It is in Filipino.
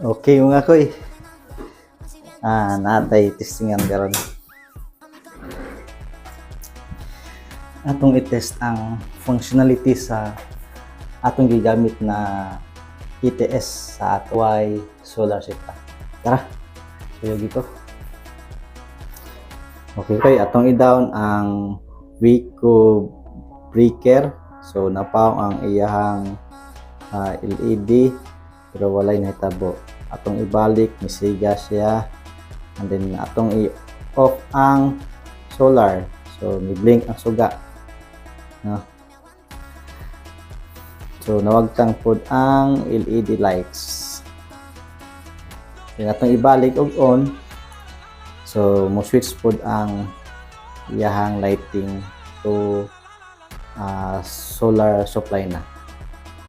Okay mga koy. Natay testingan karon. Atong i-test ang functionality sa atong gigamit na ETS sa atway solar system. Tara, suyo gito. Okay, atong i-down ang Wico breaker. So napaw ang iyahang LED pero walay nahitabo. Atong ibalik, misiga siya, and then atong i-off ang solar. So ni-blink ang suga, no? So nawagtang pod ang LED lights. Then atong ibalik og on. So mo switch pod ang iyahang lighting to solar supply na.